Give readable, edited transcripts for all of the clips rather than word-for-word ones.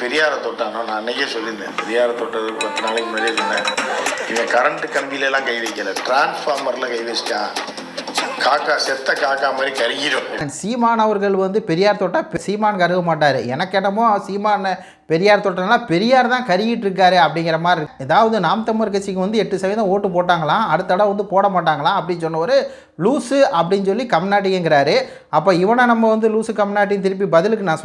பெரியாரை தொட்டானோ, நான் அன்றைக்கே சொல்லியிருந்தேன், பெரியாரை தொட்டதுக்கு 10 நாளைக்கு முன்னாடியே சொன்னேன். இவன் கரண்ட் கம்பியிலலாம் கை வைக்கலை, டிரான்ஸ்ஃபார்மரில் கை வச்சிட்டான். காக்கா செத்த காக்கா மாதிரி கருகிடும். சீமான் அவர்கள் வந்து பெரியார் தொட்டால் சீமான் கருக மாட்டார். எனக்கு என்னமோ சீமான் பெரியார் தொட்டனா பெரியார் தான் கருகிட்டு இருக்காரு அப்படிங்கிற மாதிரி இருக்கு. ஏதாவது நாம் தமிழர் கட்சிக்கு வந்து 8% ஓட்டு போட்டாங்களாம், அடுத்த தடவை வந்து போட மாட்டாங்களாம் அப்படின்னு சொன்ன ஒரு லூஸு அப்படின்னு சொல்லி கம்நாட்டிங்கிறாரு. அப்போ இவனை நம்ம வந்து லூஸு கம்நாட்டின்னு திருப்பி பதிலுக்கு நான்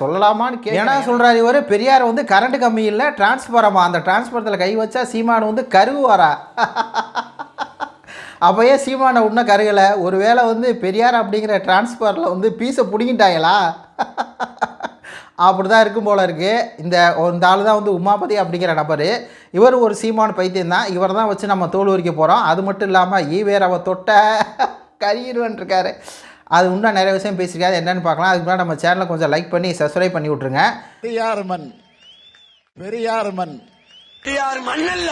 சொல்லலாமான்னு ஏன்னா சொல்கிறாரு இவர் பெரியார் வந்து கரண்ட் கம்மி இல்லை டிரான்ஸ்ஃபாரமா, அந்த டிரான்ஸ்ஃபாரத்தில் கை வச்சா சீமான் வந்து கருகுவாரா? அப்போ ஏன் சீமானை இன்னும் கருகலை? ஒரு வேளை வந்து பெரியார் அப்படிங்கிற டிரான்ஸ்ஃபாரில் வந்து பீஸை பிடிங்கிட்டாங்களா? அப்படி தான் இருக்கும் போல இருக்குது. இந்த ஆள் தான் வந்து உமாபதி அப்படிங்கிற நபர். இவர் ஒரு சீமான் பைத்தியம் தான். இவர் தான் வச்சு நம்ம தோல் உரிக்க போகிறோம். அது மட்டும் இல்லாமல் ஈவேராவை தொட்ட கருகிடுவன் இருக்காரு. அது இன்னும் நிறைய விஷயம் பேசியிருக்காது, என்னென்னு பார்க்கலாம். அதுக்கு முன்னாடி நம்ம சேனலை கொஞ்சம் லைக் பண்ணி சப்ஸ்கிரைப் பண்ணி விட்ருங்க. பெரியார் மண் பெரியார் மண்ணல்ல,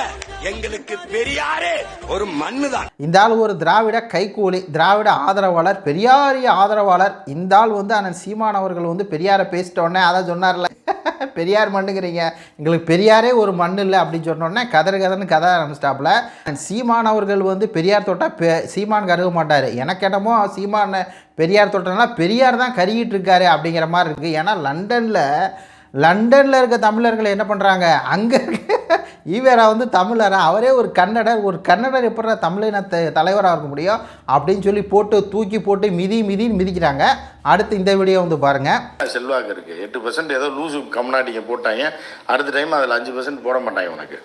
எங்களுக்கு பெரியாரே ஒரு மண்ணு தான். இந்த ஆள் ஒரு திராவிட கைக்கூலி, திராவிட ஆதரவாளர், பெரியாரிய ஆதரவாளர். இந்த ஆள் வந்து அண்ணன் சீமான் அவர்கள் வந்து பெரியாரை பேசிட்டோடனே அதான் சொன்னார்ல, பெரியார் மண்ணுங்கிறீங்க, எங்களுக்கு பெரியாரே ஒரு மண் இல்லை அப்படின்னு சொன்னோடனே கதன்னு கதை ஆரம்பிச்சிட்டாப்புல. சீமான் அவர்கள் வந்து பெரியார் தொட்டால் சீமான் கருக மாட்டார். எனக்கு என்னமோ சீமான் பெரியார் தொட்டனால பெரியார் தான் கருகிட்டு இருக்காரு அப்படிங்கிற மாதிரி இருக்குது. ஏன்னா லண்டனில் இருக்க தமிழர்கள் என்ன பண்ணுறாங்க, அங்கே இருக்க ஈவேரா வந்து தமிழரா, அவரே ஒரு கன்னடர் எப்படி தமிழின தலைவராக இருக்க முடியும் அப்படின்னு சொல்லி தூக்கி போட்டு மிதின்னு மிதிக்கிறாங்க. அடுத்து இந்த வீடியோ வந்து பாருங்கள். செல்வாக்கு இருக்குது, 8% ஏதோ லூசு கம்நாட்டிங்க போட்டாங்க, அடுத்த டைம் அதில் 5% போட மாட்டாங்க உனக்கு.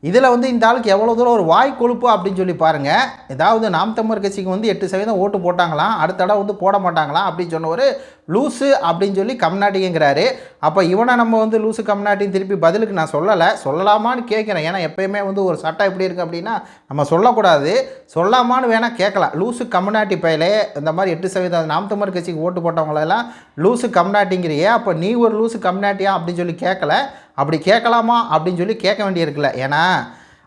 இதில் வந்து இந்த ஆளுக்கு எவ்வளோ தூரம் ஒரு வாய் கொழுப்பு அப்படின்னு சொல்லி பாருங்கள். ஏதாவது நாம் தமிழர் கட்சிக்கு வந்து 8% ஓட்டு போட்டாங்களாம், அடுத்த தடவை வந்து போட மாட்டாங்களாம் அப்படின்னு சொன்ன ஒரு லூஸு அப்படின்னு சொல்லி கம்நாட்டிங்கிறாரு. அப்போ இவனை நம்ம வந்து லூஸு கம்நாட்டின்னு திருப்பி பதிலுக்கு நான் சொல்லலாமான்னு கேட்குறேன். ஏன்னா எப்போயுமே வந்து ஒரு சட்டம் எப்படி இருக்குது அப்படின்னா நம்ம சொல்லக்கூடாது, சொல்லாமான்னு வேணால் கேட்கலாம். லூஸு கம்நாட்டி பயிலே இந்த மாதிரி 8% நாம் தமிழர் கட்சிக்கு ஓட்டு போட்டவங்களெல்லாம் லூஸு கம்நாட்டிங்கிறியே, அப்போ நீ ஒரு லூஸு கம்நாட்டியா அப்படின்னு சொல்லி கேட்கல. அப்படி கேட்கலாமா அப்படின்னு சொல்லி கேட்க வேண்டியிருக்குல்ல. ஏன்னா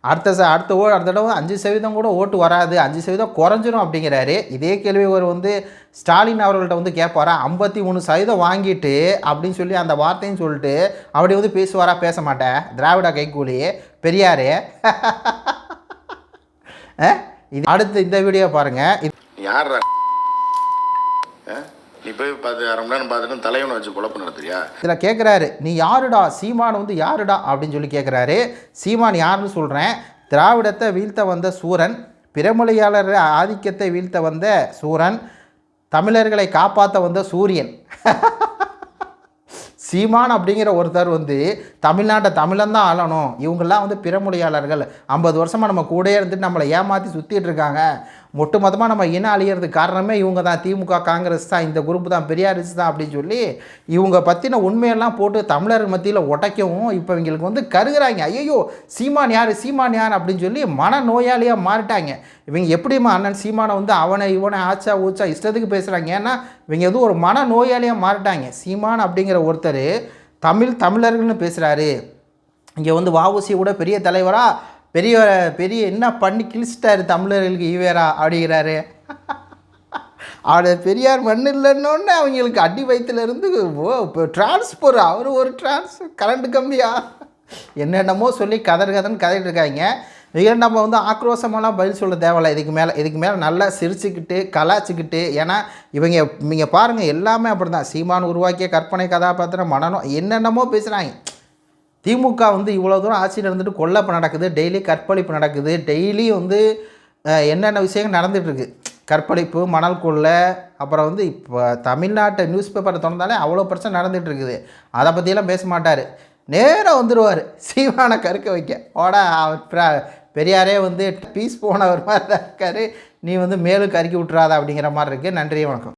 அடுத்த தடவை 5% கூட ஓட்டு வராது, 5% குறைஞ்சிரும் அப்படிங்கிறாரு. இதே கேள்வி ஒரு வந்து ஸ்டாலின் அவர்கள்ட்ட வந்து கேட்பாரா, 53% வாங்கிட்டு அப்படின்னு சொல்லி அந்த வார்த்தையும் சொல்லிட்டு அப்படி வந்து பேசுவாரா? பேச மாட்டேன். திராவிட கைக்கூலி பெரியாரே. இது அடுத்து இந்த வீடியோ பாருங்கள். யார் நீ போய் 1/2 மணி நேரம் பார்த்துட்டு தலைவனை வச்சு குழப்பம் நடத்துறியா? இதில் கேட்குறாரு, நீ யாருடா, சீமான் வந்து யாருடா அப்படின்னு சொல்லி கேட்குறாரு. சீமான் யாருன்னு சொல்கிறேன், திராவிடத்தை வீழ்த்த வந்த சூரன், பிறமொழியாளர் ஆதிக்கத்தை வீழ்த்த வந்த சூரன், தமிழர்களை காப்பாற்ற வந்த சூரியன். சீமான் அப்படிங்கிற ஒருத்தர் வந்து தமிழ்நாட்டை தமிழன்தான் ஆளணும், இவங்கெல்லாம் வந்து பிறமொழியாளர்கள், 50 வருஷமாக நம்ம கூடயே இருந்துட்டு நம்மளை ஏமாற்றி சுற்றிட்டு இருக்காங்க, ஒட்டுமொத்தமாக நம்ம இனம் அழியிறதுக்கு காரணமே இவங்க தான், திமுக காங்கிரஸ் தான், இந்த குரூப் தான், பெரியாரிஸ் தான் அப்படின்னு சொல்லி இவங்க பற்றின உண்மையெல்லாம் போட்டு தமிழர் மத்தியில் உடைக்கவும் இப்போ இவங்களுக்கு வந்து கருகிறாங்க. ஐயோ சீமான் யார் அப்படின்னு சொல்லி மனநோயாளியாக மாறிட்டாங்க. இவங்க எப்படிமா அண்ணன் சீமானை வந்து இவனை ஆச்சா ஊச்சா இஷ்டத்துக்கு பேசுகிறாங்க. ஏன்னா இவங்க எதுவும் ஒரு மனநோயாளியாக மாறிட்டாங்க. சீமான் அப்படிங்கிற ஒருத்தர் தமிழர்கள்னு பேசுகிறாரு. இங்கே வந்து வஉசி கூட பெரிய தலைவராக பெரிய என்ன பண்ணி கிழிச்சிட்டாரு தமிழர்களுக்கு ஈவேரா அப்படிங்கிறாரு. அவட பெரியார் மண் இல்லைன்னொன்னே அவங்களுக்கு அடி வயிற்றுலேருந்து டிரான்ஸ்போர், அவர் ஒரு கரண்ட் கம்மியா என்னென்னமோ சொல்லி கதன்னு கதைட்டு இருக்காங்க. இதில் நம்ம வந்து ஆக்ரோஷமெல்லாம் பதில் சொல்ல தேவையில்லை. இதுக்கு மேலே நல்லா சிரிச்சுக்கிட்டு கலாச்சிக்கிட்டு, ஏன்னா இவங்க பாருங்கள் எல்லாமே அப்படி தான். சீமான் உருவாக்கிய கற்பனை கதாபாத்திரம் மனநம் என்னென்னமோ பேசுகிறாங்க. திமுக வந்து இவ்வளோ தூரம் ஆட்சியில் இருந்துட்டு கொல்லப்பு நடக்குது, டெய்லி கற்பழிப்பு நடக்குது, டெய்லி வந்து என்னென்ன விஷயங்கள் நடந்துகிட்ருக்கு, கற்பழிப்பு, மணல் கொள்ளை, அப்புறம் வந்து இப்போ தமிழ்நாட்டை நியூஸ் பேப்பரை திறந்தாலே அவ்வளோ பிரச்சனை நடந்துகிட்டு இருக்குது. அதை பற்றியெல்லாம் பேச மாட்டார், நேராக வந்துடுவார் சீமானை கருக்க வைக்க. அவர் பெரியாரே வந்து பீஸ் போனவர் மாதிரி தான் இருக்கார், நீ வந்து மேலும் கருக்கி விட்றாத அப்படிங்கிற மாதிரி இருக்குது. நன்றி, வணக்கம்.